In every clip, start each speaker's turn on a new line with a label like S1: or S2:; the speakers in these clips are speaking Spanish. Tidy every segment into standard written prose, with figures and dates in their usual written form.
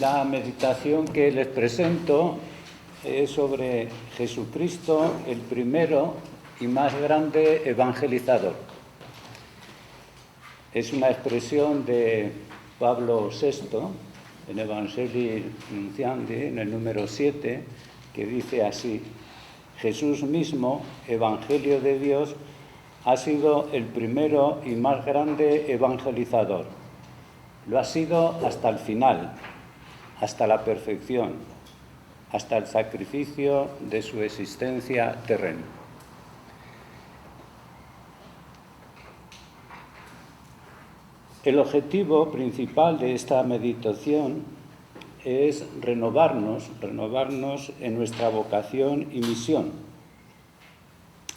S1: La meditación que les presento es sobre Jesucristo, el primero y más grande evangelizador. Es una expresión de Pablo VI en Evangelii Nunciandi, en el número 7, que dice así: Jesús mismo, Evangelio de Dios, ha sido el primero y más grande evangelizador. Lo ha sido hasta el final, hasta la perfección, hasta el sacrificio de su existencia terrena. El objetivo principal de esta meditación es renovarnos en nuestra vocación y misión.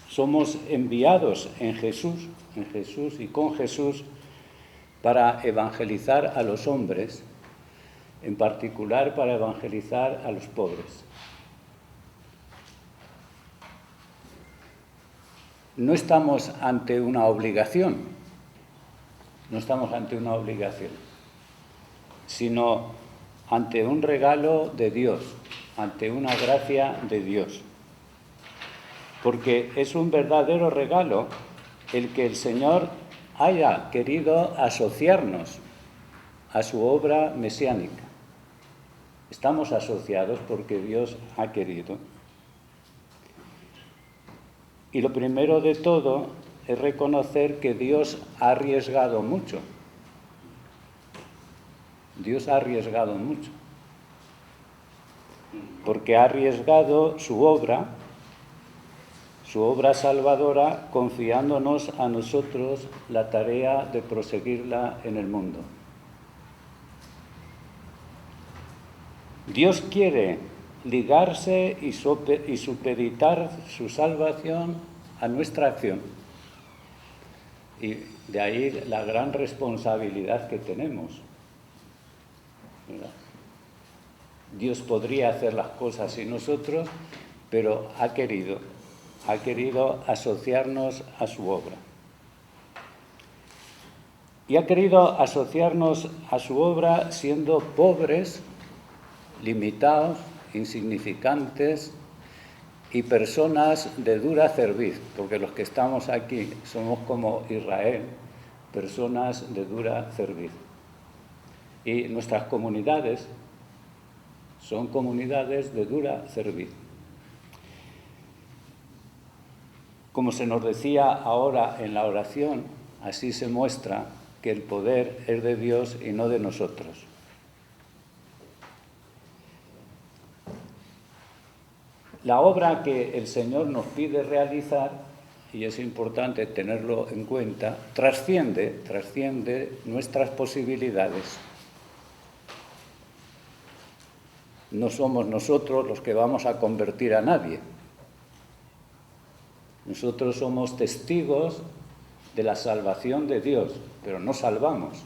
S1: Somos enviados en Jesús y con Jesús para evangelizar a los hombres, en particular para evangelizar a los pobres. No estamos ante una obligación, sino ante un regalo de Dios, ante una gracia de Dios. Porque es un verdadero regalo el que el Señor haya querido asociarnos a su obra mesiánica. Estamos asociados porque Dios ha querido. Y lo primero de todo es reconocer que Dios ha arriesgado mucho. Dios ha arriesgado mucho. Porque ha arriesgado su obra salvadora, confiándonos a nosotros la tarea de proseguirla en el mundo. Dios quiere ligarse y supeditar su salvación a nuestra acción. Y de ahí la gran responsabilidad que tenemos, ¿verdad? Dios podría hacer las cosas sin nosotros, pero ha querido asociarnos a su obra. Y ha querido asociarnos a su obra siendo pobres, limitados, insignificantes y personas de dura cerviz, porque los que estamos aquí somos como Israel, personas de dura cerviz. Y nuestras comunidades son comunidades de dura cerviz. Como se nos decía ahora en la oración, así se muestra que el poder es de Dios y no de nosotros. La obra que el Señor nos pide realizar, y es importante tenerlo en cuenta, trasciende nuestras posibilidades. No somos nosotros los que vamos a convertir a nadie. Nosotros somos testigos de la salvación de Dios, pero no salvamos,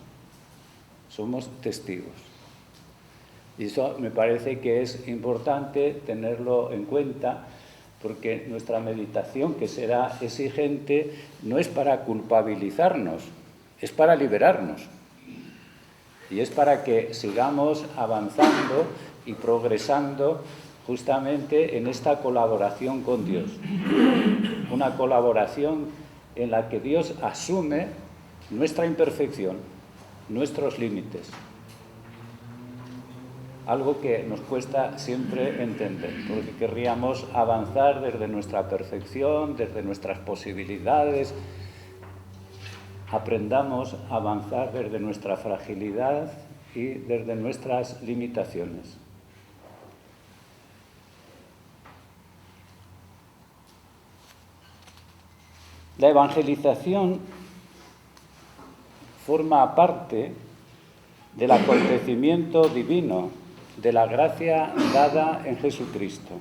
S1: somos testigos. Y eso me parece que es importante tenerlo en cuenta, porque nuestra meditación, que será exigente, no es para culpabilizarnos, es para liberarnos. Y es para que sigamos avanzando y progresando justamente en esta colaboración con Dios. Una colaboración en la que Dios asume nuestra imperfección, nuestros límites. Algo que nos cuesta siempre entender, porque querríamos avanzar desde nuestra perfección, desde nuestras posibilidades. Aprendamos a avanzar desde nuestra fragilidad y desde nuestras limitaciones. La evangelización forma parte del acontecimiento divino, de la gracia dada en Jesucristo.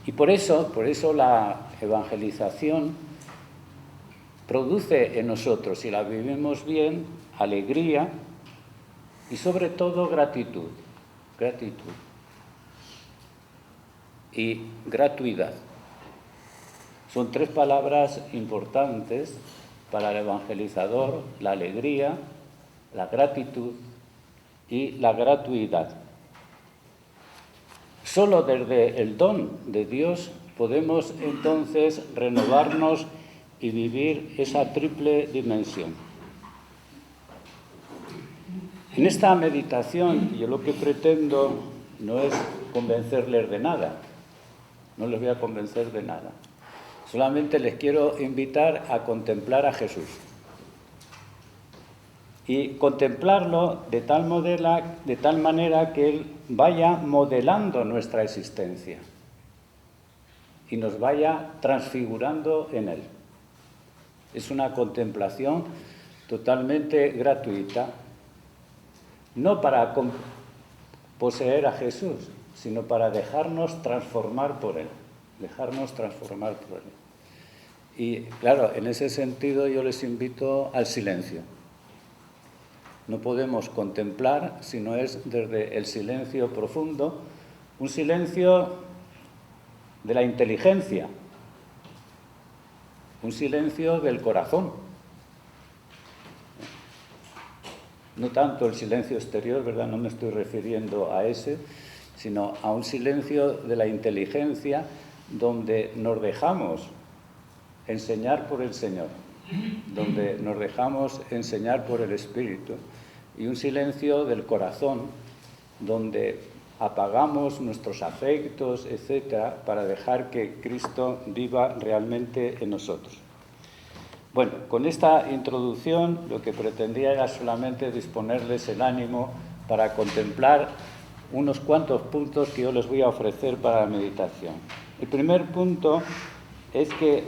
S1: Y por eso la evangelización produce en nosotros, si la vivimos bien, alegría y sobre todo gratitud y gratuidad. Son tres palabras importantes para el evangelizador: la alegría, la gratitud y la gratuidad. Solo desde el don de Dios podemos entonces renovarnos y vivir esa triple dimensión. En esta meditación yo lo que pretendo no es convencerles de nada, no les voy a convencer de nada. Solamente les quiero invitar a contemplar a Jesús. Y contemplarlo de tal manera que Él vaya modelando nuestra existencia y nos vaya transfigurando en Él. Es una contemplación totalmente gratuita, no para poseer a Jesús, sino para dejarnos transformar por Él, Y claro, en ese sentido yo les invito al silencio. No podemos contemplar si no es desde el silencio profundo, un silencio de la inteligencia, un silencio del corazón. No tanto el silencio exterior, ¿verdad? No me estoy refiriendo a ese, sino a un silencio de la inteligencia donde nos dejamos enseñar por el Señor, donde nos dejamos enseñar por el Espíritu, y un silencio del corazón donde apagamos nuestros afectos, etcétera, para dejar que Cristo viva realmente en nosotros. Bueno, con esta introducción lo que pretendía era solamente disponerles el ánimo para contemplar unos cuantos puntos que yo les voy a ofrecer para la meditación. El primer punto es que,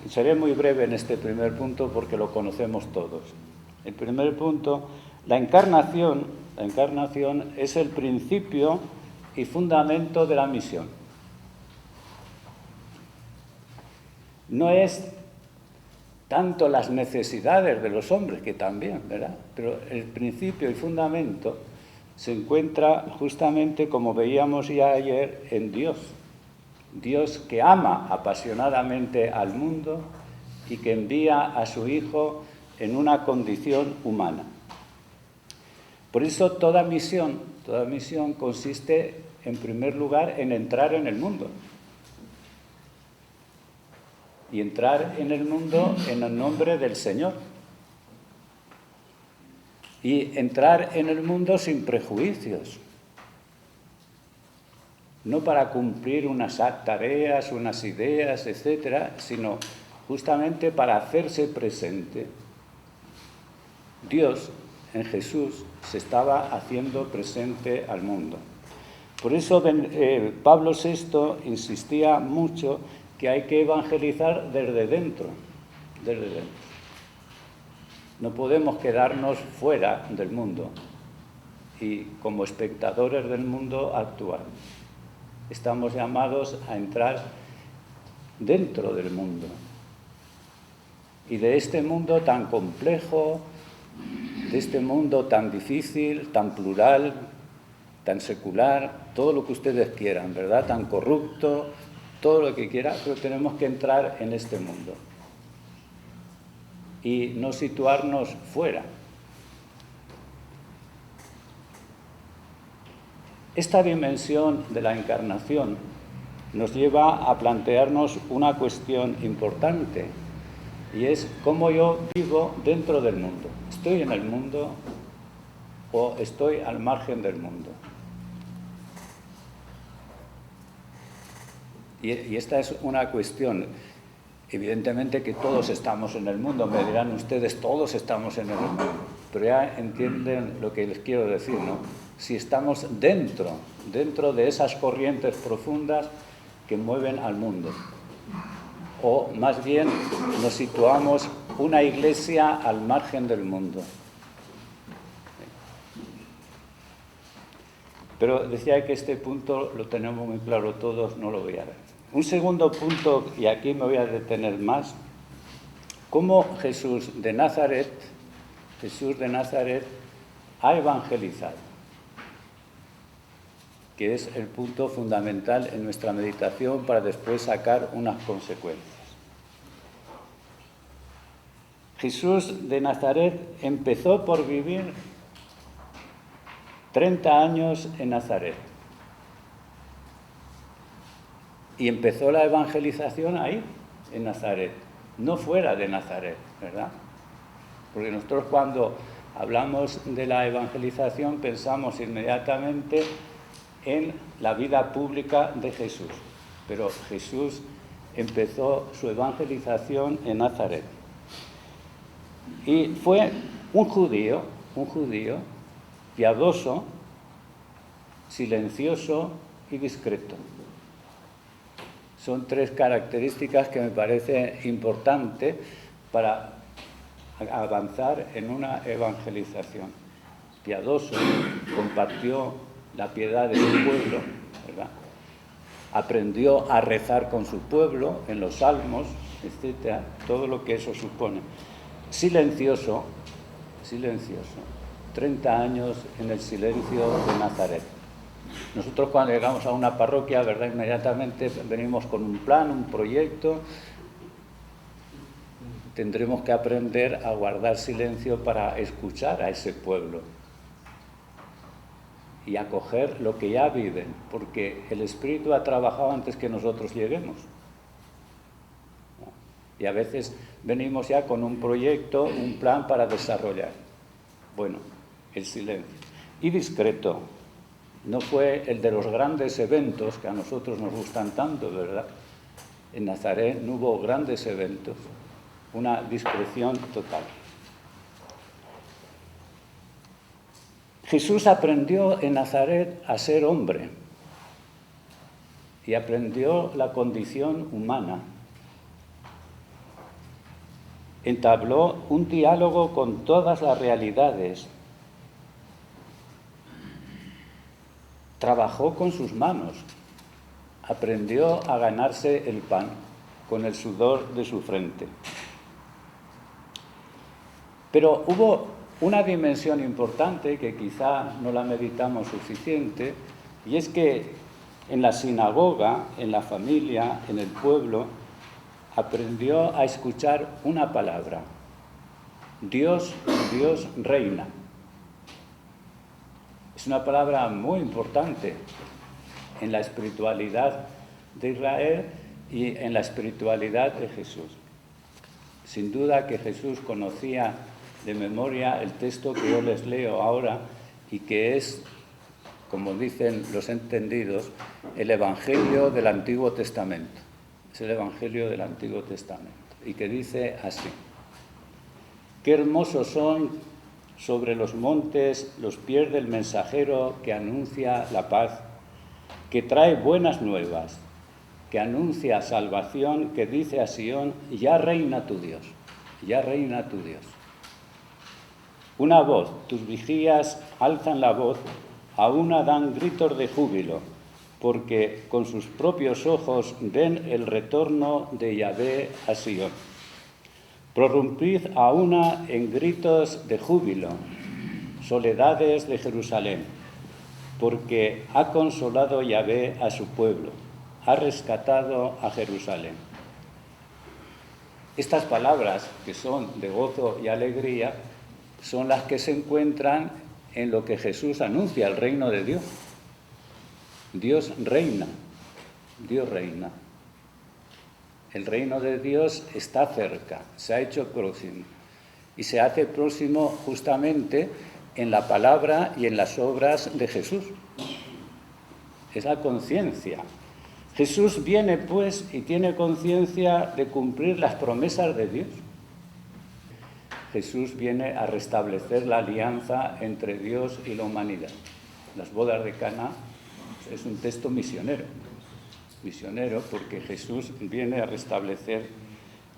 S1: seré muy breve en este primer punto porque lo conocemos todos. El primer punto, la encarnación es el principio y fundamento de la misión. No es tanto las necesidades de los hombres, que también, ¿verdad? Pero el principio y fundamento se encuentra justamente, como veíamos ya ayer, en Dios. Dios que ama apasionadamente al mundo y que envía a su Hijo en una condición humana. Por eso toda misión consiste, en primer lugar, en entrar en el mundo. Y entrar en el mundo en el nombre del Señor. Y entrar en el mundo sin prejuicios. No para cumplir unas tareas, unas ideas, etcétera, sino justamente para hacerse presente. Dios, en Jesús, se estaba haciendo presente al mundo. Por eso Pablo VI insistía mucho que hay que evangelizar desde dentro. No podemos quedarnos fuera del mundo y como espectadores del mundo actuar. Estamos llamados a entrar dentro del mundo. Y de este mundo tan complejo, de este mundo tan difícil, tan plural, tan secular, todo lo que ustedes quieran, ¿verdad? Tan corrupto, todo lo que quieran, pero tenemos que entrar en este mundo. Y no situarnos fuera. Esta dimensión de la encarnación nos lleva a plantearnos una cuestión importante, y es cómo yo vivo dentro del mundo. ¿Estoy en el mundo o estoy al margen del mundo? Y esta es una cuestión. Evidentemente que todos estamos en el mundo, me dirán ustedes, todos estamos en el mundo, pero ya entienden lo que les quiero decir, ¿no? Si estamos dentro de esas corrientes profundas que mueven al mundo, o más bien nos situamos una iglesia al margen del mundo. Pero decía que este punto lo tenemos muy claro todos, no lo voy a ver. Un segundo punto, y aquí me voy a detener más, cómo Jesús de Nazaret ha evangelizado, que es el punto fundamental en nuestra meditación para después sacar unas consecuencias. Jesús de Nazaret empezó por vivir 30 años en Nazaret. Y empezó la evangelización ahí, en Nazaret, no fuera de Nazaret, ¿verdad? Porque nosotros cuando hablamos de la evangelización pensamos inmediatamente en la vida pública de Jesús. Pero Jesús empezó su evangelización en Nazaret. Y fue un judío piadoso, silencioso y discreto. Son tres características que me parece importante para avanzar en una evangelización. Piadoso, compartió la piedad de su pueblo, ¿verdad? Aprendió a rezar con su pueblo en los salmos, etcétera, todo lo que eso supone. Silencioso, 30 años en el silencio de Nazaret. Nosotros cuando llegamos a una parroquia, ¿verdad?, inmediatamente venimos con un plan, un proyecto. Tendremos que aprender a guardar silencio para escuchar a ese pueblo y acoger lo que ya viven, porque el Espíritu ha trabajado antes que nosotros lleguemos. Y a veces venimos ya con un proyecto, un plan para desarrollar. Bueno, el silencio. Y discreto. No fue el de los grandes eventos que a nosotros nos gustan tanto, ¿verdad? En Nazaret no hubo grandes eventos. Una discreción total. Jesús aprendió en Nazaret a ser hombre y aprendió la condición humana. Entabló un diálogo con todas las realidades. Trabajó con sus manos. Aprendió a ganarse el pan con el sudor de su frente. Pero hubo una dimensión importante que quizá no la meditamos suficiente, y es que en la sinagoga, en la familia, en el pueblo, aprendió a escuchar una palabra: Dios reina. Es una palabra muy importante en la espiritualidad de Israel y en la espiritualidad de Jesús. Sin duda que Jesús conocía de memoria el texto que yo les leo ahora y que es, como dicen los entendidos, el Evangelio del Antiguo Testamento. Es el Evangelio del Antiguo Testamento. Y que dice así: qué hermosos son sobre los montes los pies del mensajero que anuncia la paz, que trae buenas nuevas, que anuncia salvación, que dice a Sión: ya reina tu Dios, ya reina tu Dios. Una voz, tus vigías alzan la voz, a una dan gritos de júbilo, porque con sus propios ojos ven el retorno de Yahvé a Sión. Prorrumpid a una en gritos de júbilo, soledades de Jerusalén, porque ha consolado Yahvé a su pueblo, ha rescatado a Jerusalén. Estas palabras, que son de gozo y alegría, son las que se encuentran en lo que Jesús anuncia, el reino de Dios. Dios reina, Dios reina. El reino de Dios está cerca, se ha hecho próximo. Y se hace próximo justamente en la palabra y en las obras de Jesús. Es la conciencia. Jesús viene, pues, y tiene conciencia de cumplir las promesas de Dios. Jesús viene a restablecer la alianza entre Dios y la humanidad. Las bodas de Caná es un texto misionero. Misionero porque Jesús viene a restablecer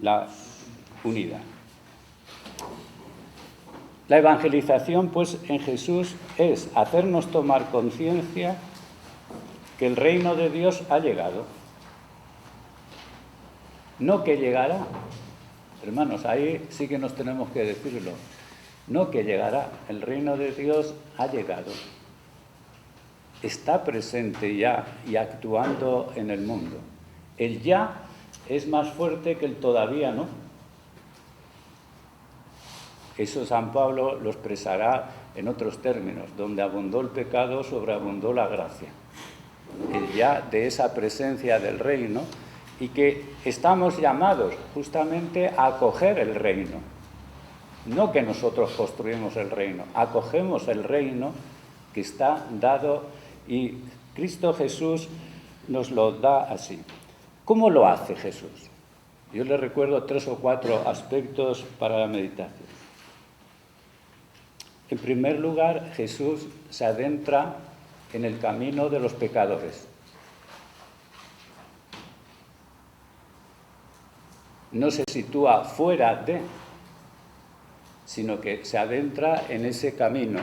S1: la unidad. La evangelización, pues, en Jesús es hacernos tomar conciencia que el reino de Dios ha llegado. No que llegará. Hermanos, ahí sí que nos tenemos que decirlo. No que llegará. El reino de Dios ha llegado. Está presente ya y actuando en el mundo. El ya es más fuerte que el todavía no. Eso San Pablo lo expresará en otros términos, donde abundó el pecado, sobreabundó la gracia. Ya de esa presencia del reino, y que estamos llamados justamente a acoger el reino. No que nosotros construimos el reino, acogemos el reino que está dado, y Cristo Jesús nos lo da así. ¿Cómo lo hace Jesús? Yo les recuerdo 3 o 4 aspectos para la meditación. En primer lugar, Jesús se adentra en el camino de los pecadores. No se sitúa fuera de, sino que se adentra en ese camino.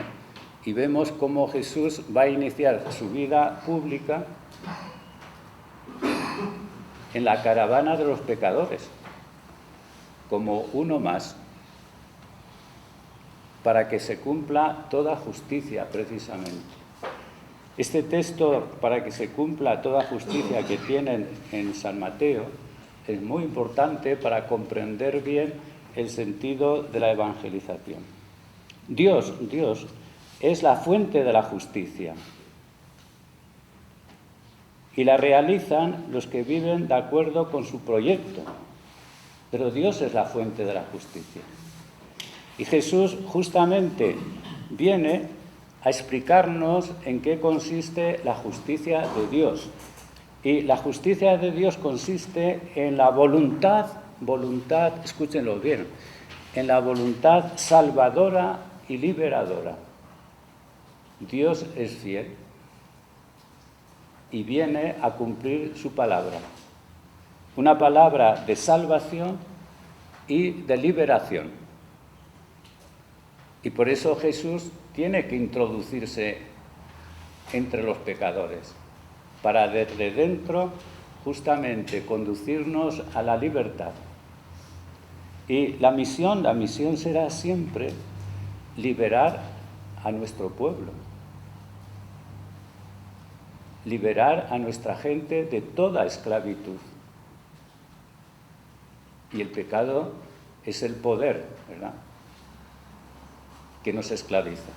S1: Y vemos cómo Jesús va a iniciar su vida pública en la caravana de los pecadores, como uno más, para que se cumpla toda justicia, precisamente. Este texto, para que se cumpla toda justicia, que tienen en San Mateo, es muy importante para comprender bien el sentido de la evangelización. Dios es la fuente de la justicia, y la realizan los que viven de acuerdo con su proyecto. Pero Dios es la fuente de la justicia. Y Jesús justamente viene a explicarnos en qué consiste la justicia de Dios. Y la justicia de Dios consiste en la voluntad, escúchenlo bien, en la voluntad salvadora y liberadora. Dios es fiel y viene a cumplir su palabra. Una palabra de salvación y de liberación. Y por eso Jesús tiene que introducirse entre los pecadores, para desde dentro justamente conducirnos a la libertad. Y la misión será siempre liberar a nuestro pueblo, liberar a nuestra gente de toda esclavitud. Y el pecado es el poder, ¿verdad?, que nos esclaviza.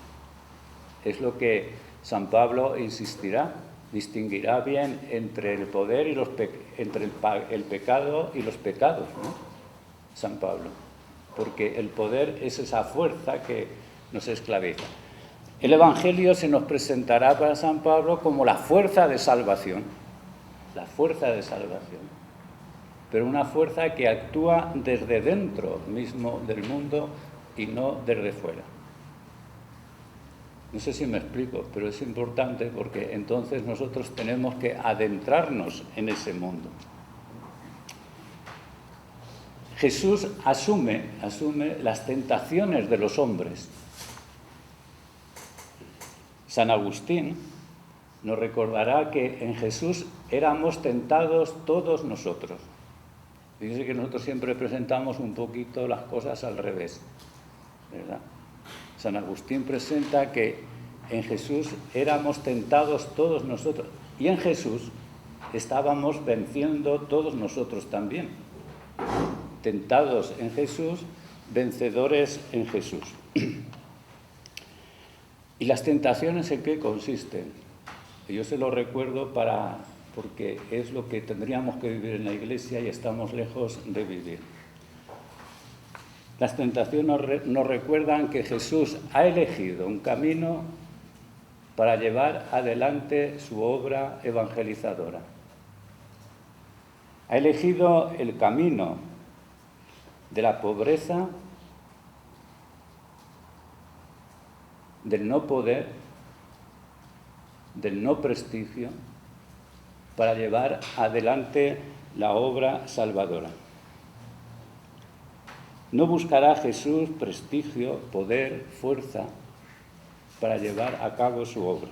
S1: Es lo que San Pablo insistirá, distinguirá bien entre el poder y entre el pecado y los pecados, ¿no? San Pablo, porque el poder es esa fuerza que nos esclaviza. El Evangelio se nos presentará para San Pablo como la fuerza de salvación, pero una fuerza que actúa desde dentro mismo del mundo y no desde fuera. No sé si me explico, pero es importante porque entonces nosotros tenemos que adentrarnos en ese mundo. Jesús asume las tentaciones de los hombres. San Agustín nos recordará que en Jesús éramos tentados todos nosotros. Dice que nosotros siempre presentamos un poquito las cosas al revés, ¿verdad? San Agustín presenta que en Jesús éramos tentados todos nosotros, y en Jesús estábamos venciendo todos nosotros también. Tentados en Jesús, vencedores en Jesús. ¿Y las tentaciones en qué consisten? Yo se lo recuerdo porque es lo que tendríamos que vivir en la Iglesia y estamos lejos de vivir. Las tentaciones nos recuerdan que Jesús ha elegido un camino para llevar adelante su obra evangelizadora. Ha elegido el camino de la pobreza, del no poder, del no prestigio, para llevar adelante la obra salvadora. No buscará Jesús prestigio, poder, fuerza para llevar a cabo su obra.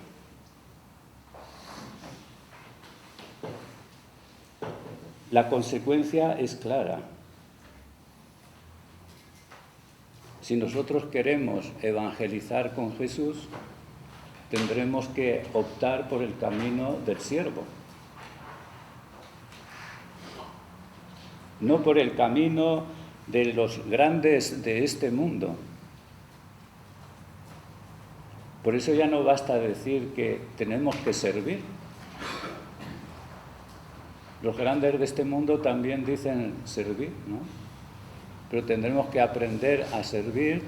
S1: La consecuencia es clara. Si nosotros queremos evangelizar con Jesús, tendremos que optar por el camino del siervo, no por el camino de los grandes de este mundo. Por eso ya no basta decir que tenemos que servir. Los grandes de este mundo también dicen servir, ¿no? Pero tendremos que aprender a servir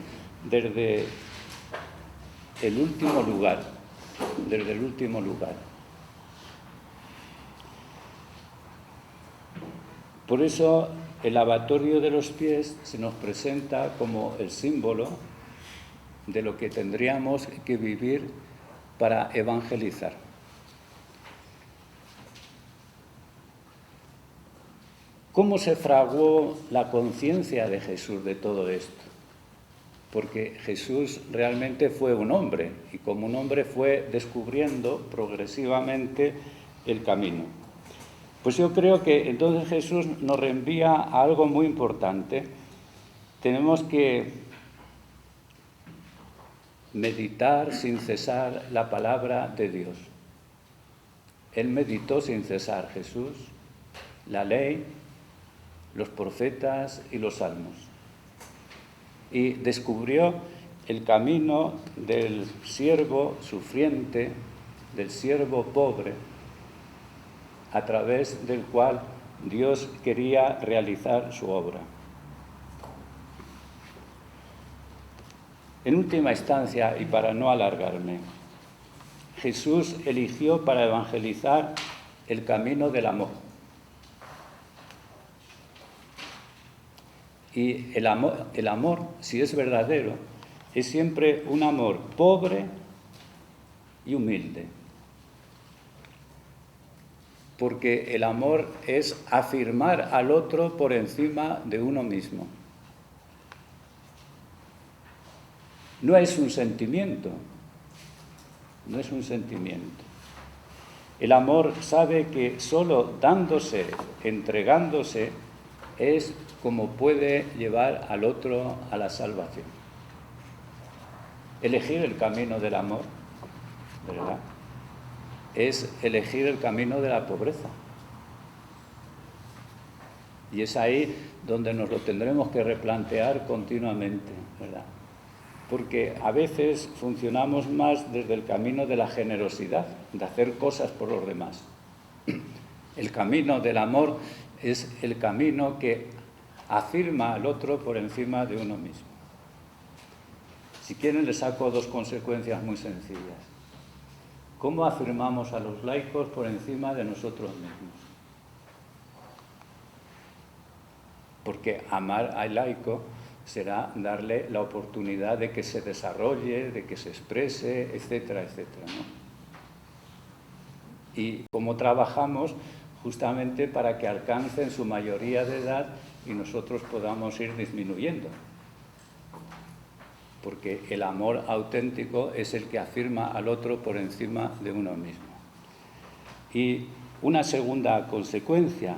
S1: desde el último lugar, desde el último lugar. Por eso el lavatorio de los pies se nos presenta como el símbolo de lo que tendríamos que vivir para evangelizar. ¿Cómo se fraguó la conciencia de Jesús de todo esto? Porque Jesús realmente fue un hombre y como un hombre fue descubriendo progresivamente el camino. Pues yo creo que entonces Jesús nos reenvía a algo muy importante. Tenemos que meditar sin cesar la palabra de Dios. Él meditó sin cesar, Jesús, la ley, los profetas y los salmos. Y descubrió el camino del siervo sufriente, del siervo pobre, a través del cual Dios quería realizar su obra. En última instancia, y para no alargarme, Jesús eligió para evangelizar el camino del amor. Y el amor, si es verdadero, es siempre un amor pobre y humilde. Porque el amor es afirmar al otro por encima de uno mismo. No es un sentimiento, no es un sentimiento. El amor sabe que solo dándose, entregándose, es como puede llevar al otro a la salvación. Elegir el camino del amor, ¿verdad?, es elegir el camino de la pobreza. Y es ahí donde nos lo tendremos que replantear continuamente, ¿verdad? Porque a veces funcionamos más desde el camino de la generosidad, de hacer cosas por los demás. El camino del amor es el camino que afirma al otro por encima de uno mismo. Si quieren, les saco dos consecuencias muy sencillas. ¿Cómo afirmamos a los laicos por encima de nosotros mismos? Porque amar al laico será darle la oportunidad de que se desarrolle, de que se exprese, etcétera, etcétera, ¿no? Y cómo trabajamos justamente para que alcancen su mayoría de edad y nosotros podamos ir disminuyendo. Porque el amor auténtico es el que afirma al otro por encima de uno mismo. Y una segunda consecuencia,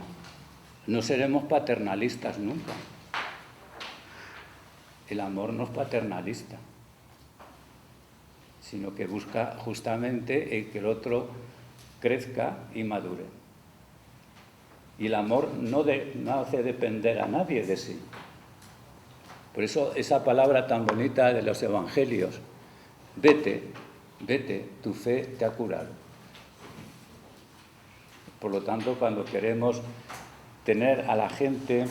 S1: no seremos paternalistas nunca. El amor no es paternalista, sino que busca justamente el que el otro crezca y madure. Y el amor no hace depender a nadie de sí. Por eso esa palabra tan bonita de los evangelios, vete, vete, tu fe te ha curado. Por lo tanto, cuando queremos tener a la gente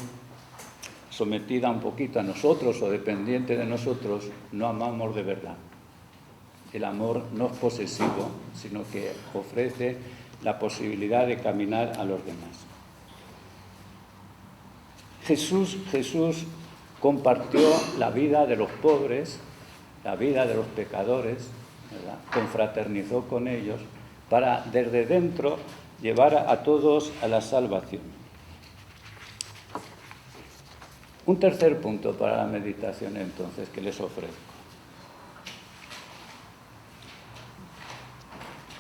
S1: sometida un poquito a nosotros o dependiente de nosotros, no amamos de verdad. El amor no es posesivo, sino que ofrece la posibilidad de caminar a los demás. Jesús compartió la vida de los pobres, la vida de los pecadores, ¿verdad?, confraternizó con ellos para desde dentro llevar a todos a la salvación. Un tercer punto para la meditación, entonces, que les ofrezco.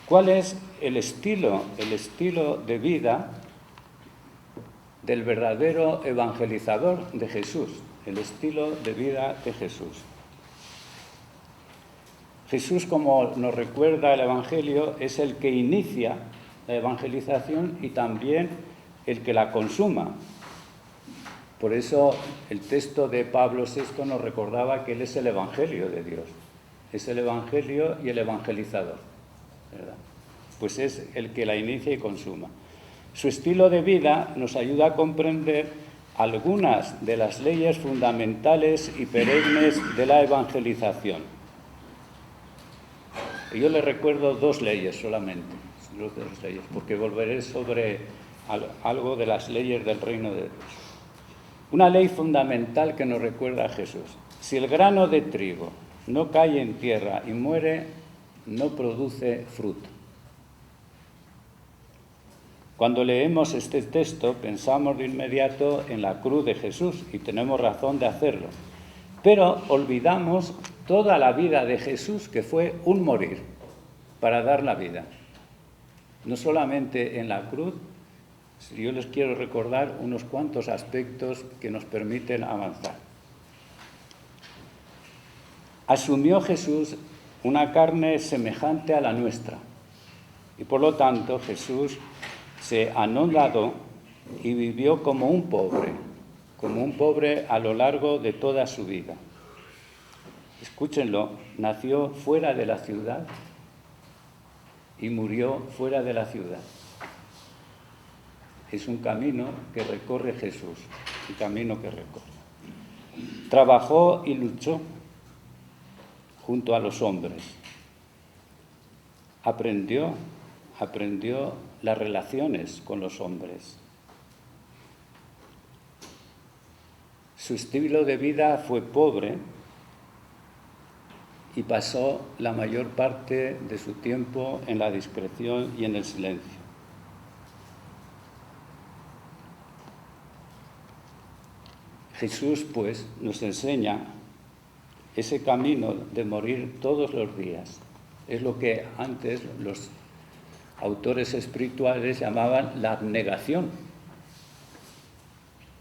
S1: ¿Cuál es el estilo de vida del verdadero evangelizador de Jesús? El estilo de vida de Jesús. Jesús, como nos recuerda el Evangelio, es el que inicia la evangelización y también el que la consuma. Por eso el texto de Pablo VI nos recordaba que Él es el Evangelio de Dios. es el Evangelio y el evangelizador, ¿verdad? Pues es el que la inicia y consuma. Su estilo de vida nos ayuda a comprender algunas de las leyes fundamentales y perennes de la evangelización. Yo les recuerdo 2 leyes solamente, porque volveré sobre algo de las leyes del reino de Dios. Una ley fundamental que nos recuerda a Jesús: si el grano de trigo no cae en tierra y muere, no produce fruto. Cuando leemos este texto pensamos de inmediato en la cruz de Jesús, y tenemos razón de hacerlo, pero olvidamos toda la vida de Jesús, que fue un morir para dar la vida. No solamente en la cruz. Yo les quiero recordar unos cuantos aspectos que nos permiten avanzar. Asumió Jesús una carne semejante a la nuestra, y por lo tanto Jesús se anonadó y vivió como un pobre a lo largo de toda su vida. Escúchenlo, nació fuera de la ciudad y murió fuera de la ciudad. Es un camino que recorre Jesús, un camino que recorre. Trabajó y luchó junto a los hombres. Aprendió las relaciones con los hombres. Su estilo de vida fue pobre y pasó la mayor parte de su tiempo en la discreción y en el silencio. Jesús, pues, nos enseña ese camino de morir todos los días. Es lo que antes los autores espirituales llamaban la abnegación,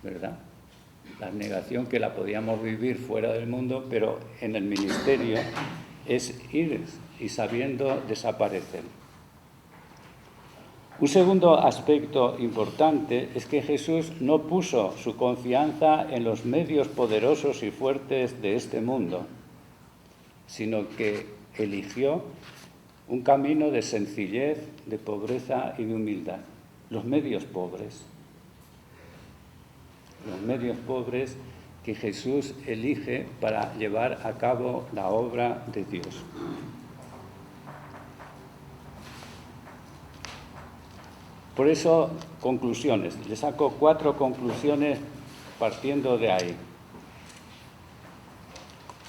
S1: ¿verdad? La abnegación, que la podíamos vivir fuera del mundo, pero en el ministerio es ir y sabiendo desaparecer. Un segundo aspecto importante es que Jesús no puso su confianza en los medios poderosos y fuertes de este mundo, sino que eligió un camino de sencillez, de pobreza y de humildad. Los medios pobres que Jesús elige para llevar a cabo la obra de Dios. Por eso, conclusiones. Le saco 4 conclusiones partiendo de ahí.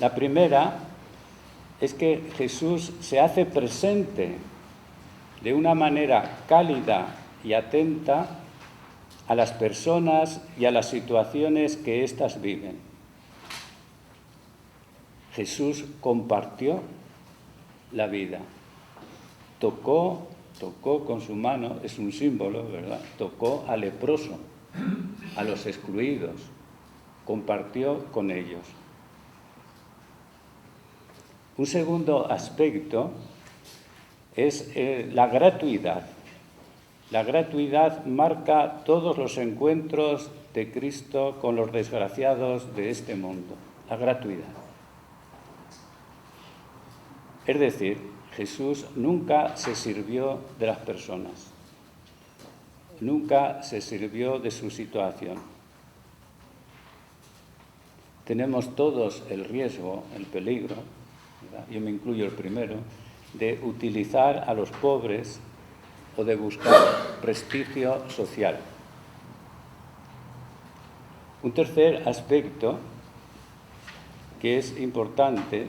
S1: La primera es que Jesús se hace presente de una manera cálida y atenta a las personas y a las situaciones que éstas viven. Jesús compartió la vida, tocó con su mano, es un símbolo, ¿verdad? Tocó al leproso, a los excluidos, compartió con ellos. Un segundo aspecto es la gratuidad. La gratuidad marca todos los encuentros de Cristo con los desgraciados de este mundo. La gratuidad. Es decir, Jesús nunca se sirvió de las personas, nunca se sirvió de su situación. Tenemos todos el riesgo, el peligro, ¿verdad? Yo me incluyo el primero, de utilizar a los pobres o de buscar prestigio social. Un tercer aspecto que es importante: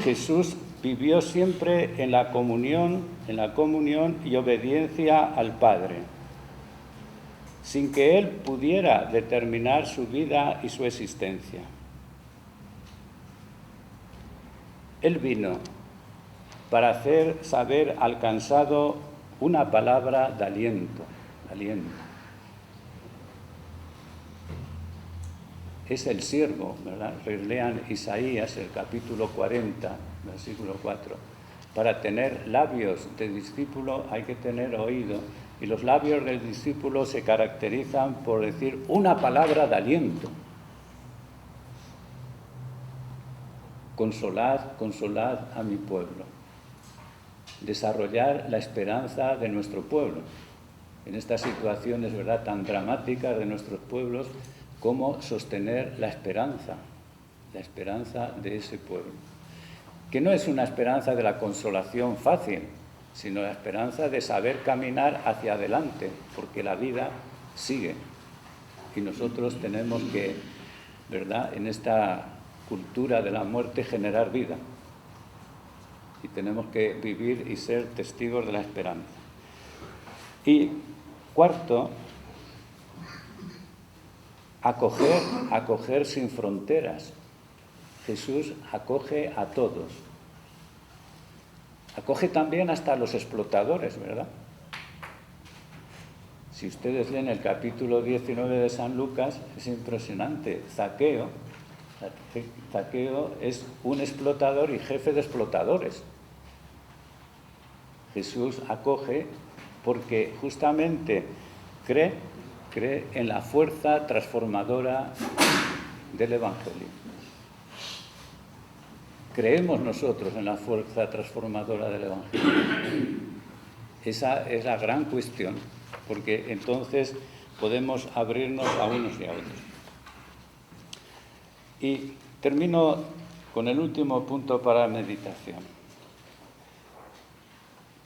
S1: Jesús vivió siempre en la comunión y obediencia al Padre, sin que Él pudiera determinar su vida y su existencia. Él vino para hacer saber al cansado una palabra de aliento. Es el siervo, ¿verdad? Lean Isaías, el capítulo 40, versículo 4. Para tener labios de discípulo hay que tener oído, y los labios del discípulo se caracterizan por decir una palabra de aliento. consolad, consolad a mi pueblo. Desarrollar la esperanza de nuestro pueblo. En estas situaciones, ¿verdad?, tan dramáticas de nuestros pueblos, cómo sostener la esperanza de ese pueblo. Que no es una esperanza de la consolación fácil, sino la esperanza de saber caminar hacia adelante, porque la vida sigue. Y nosotros tenemos que, ¿verdad?, en esta cultura de la muerte, generar vida. Y tenemos que vivir y ser testigos de la esperanza. Y cuarto, acoger sin fronteras. Jesús acoge a todos. Acoge también hasta a los explotadores, ¿verdad? Si ustedes leen el capítulo 19 de San Lucas, es impresionante. Zaqueo es un explotador y jefe de explotadores. Jesús acoge porque justamente cree en la fuerza transformadora del Evangelio. Creemos nosotros en la fuerza transformadora del Evangelio. Esa es la gran cuestión, porque entonces podemos abrirnos a unos y a otros. Y termino con el último punto para la meditación.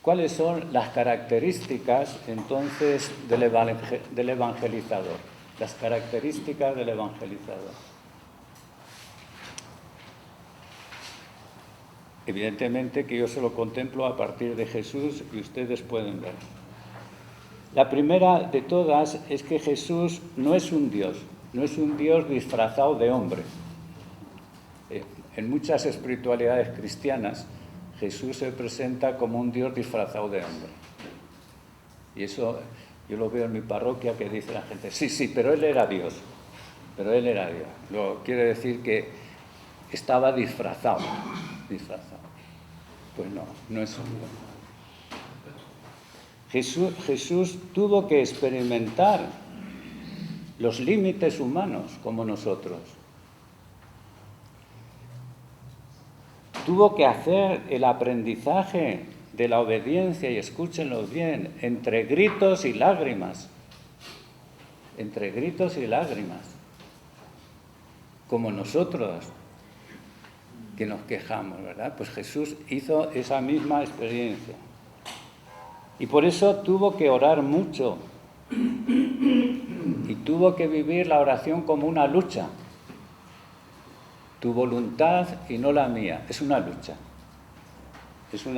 S1: ¿Cuáles son las características entonces del evangelizador? Las características del evangelizador. Evidentemente que yo se lo contemplo a partir de Jesús y ustedes pueden ver. La primera de todas es que Jesús no es un Dios disfrazado de hombre. En muchas espiritualidades cristianas, Jesús se presenta como un Dios disfrazado de hombre. Y eso yo lo veo en mi parroquia, que dice la gente, sí, pero Él era Dios. Lo quiere decir que estaba disfrazado. Pues no es un Dios. Jesús tuvo que experimentar los límites humanos como nosotros. Tuvo que hacer el aprendizaje de la obediencia, y escúchenlo bien, entre gritos y lágrimas. Como nosotros, que nos quejamos, ¿verdad? Pues Jesús hizo esa misma experiencia. Y por eso tuvo que orar mucho. Y tuvo que vivir la oración como una lucha. Tu voluntad y no la mía. Es una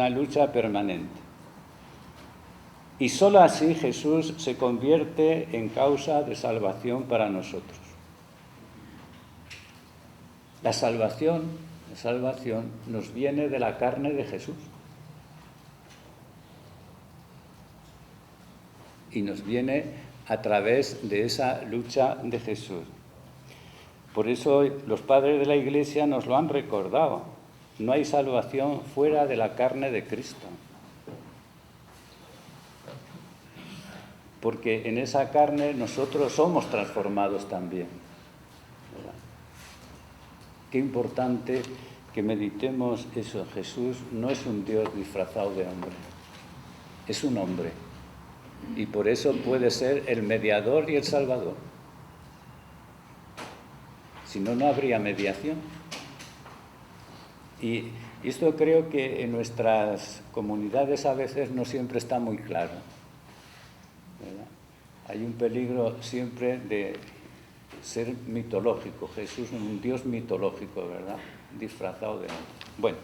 S1: lucha permanente. Y solo así Jesús se convierte en causa de salvación para nosotros. La salvación nos viene de la carne de Jesús. Y nos viene a través de esa lucha de Jesús. Por eso los padres de la Iglesia nos lo han recordado. No hay salvación fuera de la carne de Cristo. Porque en esa carne nosotros somos transformados también. ¿Verdad? Qué importante que meditemos eso. Jesús no es un Dios disfrazado de hombre. Es un hombre. Y por eso puede ser el mediador y el salvador. Si no, no habría mediación. Y esto creo que en nuestras comunidades a veces no siempre está muy claro, ¿verdad? Hay un peligro siempre de ser mitológico. Jesús es un Dios mitológico, ¿verdad? Disfrazado de hombre. Bueno,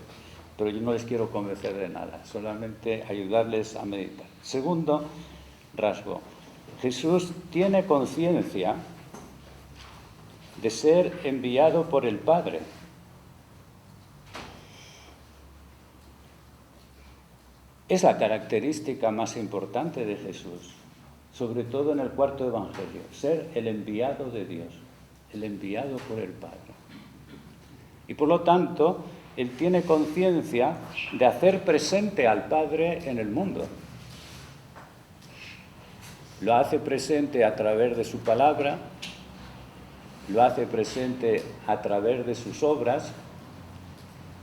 S1: pero yo no les quiero convencer de nada, solamente ayudarles a meditar. Segundo rasgo, Jesús tiene conciencia de ser enviado por el Padre. Es la característica más importante de Jesús, sobre todo en el cuarto evangelio, ser el enviado de Dios, el enviado por el Padre. Y por lo tanto, Él tiene conciencia de hacer presente al Padre en el mundo. Lo hace presente a través de su palabra, lo hace presente a través de sus obras,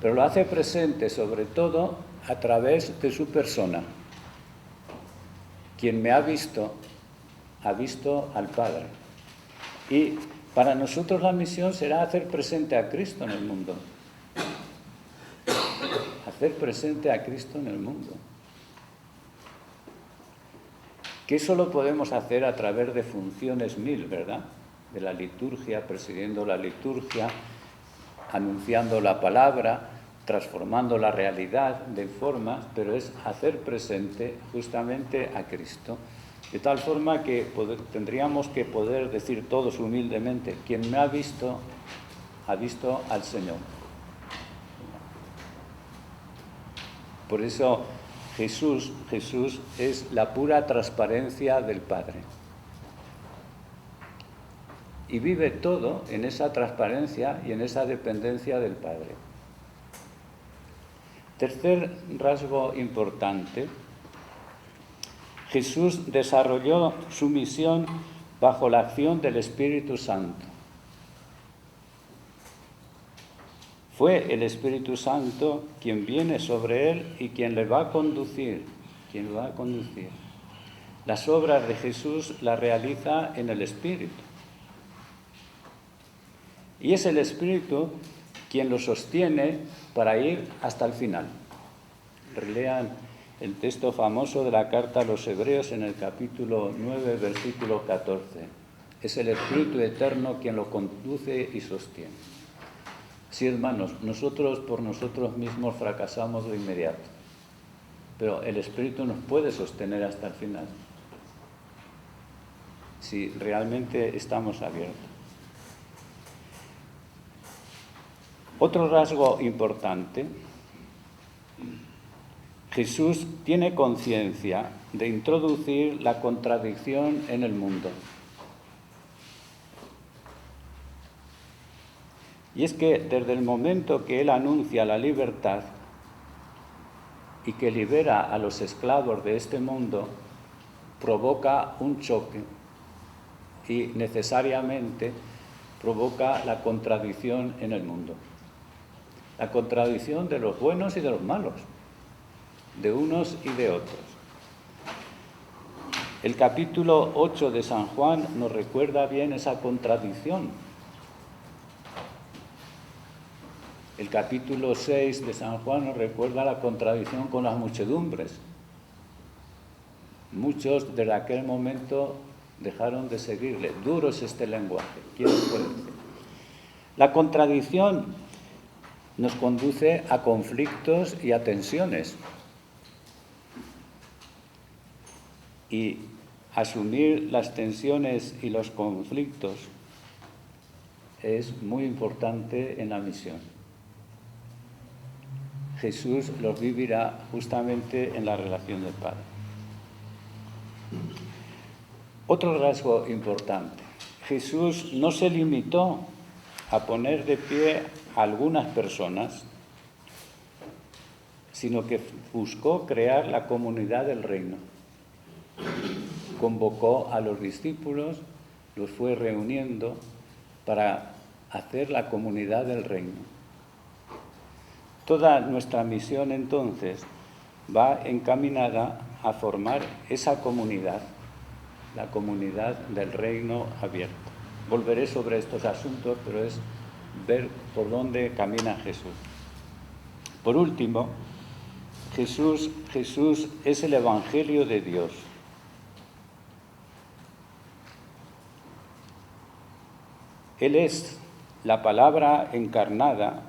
S1: pero lo hace presente sobre todo a través de su persona. Quien me ha visto al Padre. Y para nosotros la misión será hacer presente a Cristo en el mundo. Hacer presente a Cristo en el mundo. Que eso lo podemos hacer a través de funciones 1000, ¿verdad? De la liturgia, presidiendo la liturgia, anunciando la palabra, transformando la realidad de formas, pero es hacer presente justamente a Cristo. De tal forma que tendríamos que poder decir todos humildemente, quien me ha visto al Señor. Por eso Jesús es la pura transparencia del Padre. Y vive todo en esa transparencia y en esa dependencia del Padre. Tercer rasgo importante. Jesús desarrolló su misión bajo la acción del Espíritu Santo. Fue el Espíritu Santo quien viene sobre él y quien le va a conducir. Las obras de Jesús las realiza en el Espíritu. Y es el Espíritu quien lo sostiene para ir hasta el final. Relean el texto famoso de la carta a los Hebreos en el capítulo 9, versículo 14. Es el Espíritu Eterno quien lo conduce y sostiene. Sí, hermanos, nosotros por nosotros mismos fracasamos de inmediato, pero el Espíritu nos puede sostener hasta el final, si realmente estamos abiertos. Otro rasgo importante. Jesús tiene conciencia de introducir la contradicción en el mundo. Y es que desde el momento que Él anuncia la libertad y que libera a los esclavos de este mundo, provoca un choque y necesariamente provoca la contradicción en el mundo. La contradicción de los buenos y de los malos, de unos y de otros. El capítulo 8 de San Juan nos recuerda bien esa contradicción. El capítulo 6 de San Juan nos recuerda la contradicción con las muchedumbres. Muchos desde aquel momento dejaron de seguirle. Duro es este lenguaje. ¿Quién lo puede decir? La contradicción nos conduce a conflictos y a tensiones. Y asumir las tensiones y los conflictos es muy importante en la misión. Jesús los vivirá justamente en la relación del Padre. Otro rasgo importante. Jesús no se limitó a poner de pie a algunas personas, sino que buscó crear la comunidad del reino. Convocó a los discípulos, los fue reuniendo para hacer la comunidad del reino. Toda nuestra misión entonces va encaminada a formar esa comunidad, la comunidad del reino abierto. Volveré sobre estos asuntos, pero es ver por dónde camina Jesús. Por último, Jesús es el Evangelio de Dios. Él es la palabra encarnada,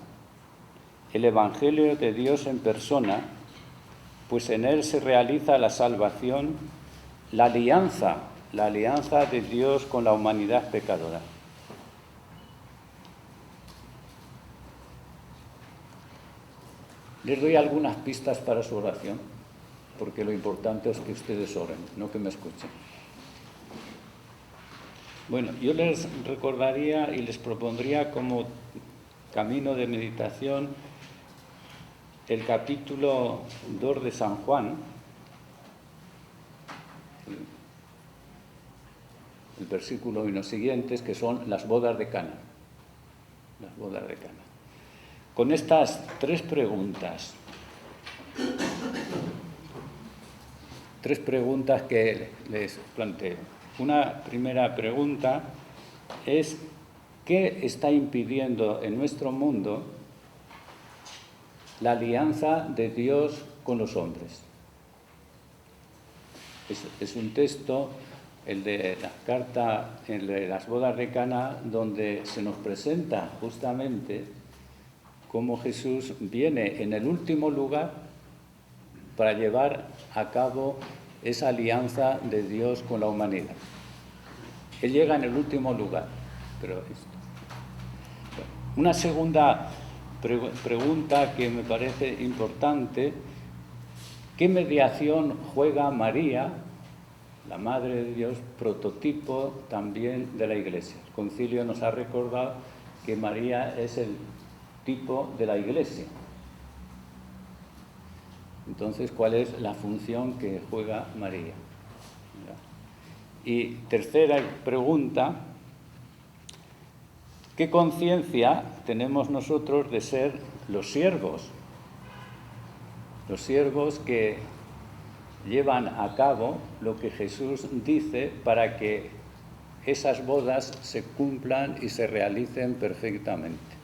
S1: el Evangelio de Dios en persona, pues en él se realiza la salvación, la alianza de Dios con la humanidad pecadora. Les doy algunas pistas para su oración, porque lo importante es que ustedes oren, no que me escuchen. Bueno, yo les recordaría y les propondría como camino de meditación el capítulo 2 de San Juan, el versículo y los siguientes, que son las bodas de Cana. Las bodas de Cana. con estas tres preguntas que les planteo. Una primera pregunta es: ¿qué está impidiendo en nuestro mundo la alianza de Dios con los hombres? Es un texto, el de la carta, el de las bodas de Cana, donde se nos presenta justamente cómo Jesús viene en el último lugar para llevar a cabo esa alianza de Dios con la humanidad. Él llega en el último lugar, pero una segunda pregunta que me parece importante: ¿qué mediación juega María, la Madre de Dios, prototipo también de la Iglesia? El Concilio nos ha recordado que María es el tipo de la Iglesia. Entonces, ¿cuál es la función que juega María? Y tercera pregunta: ¿qué conciencia tenemos nosotros de ser los siervos? Los siervos que llevan a cabo lo que Jesús dice para que esas bodas se cumplan y se realicen perfectamente.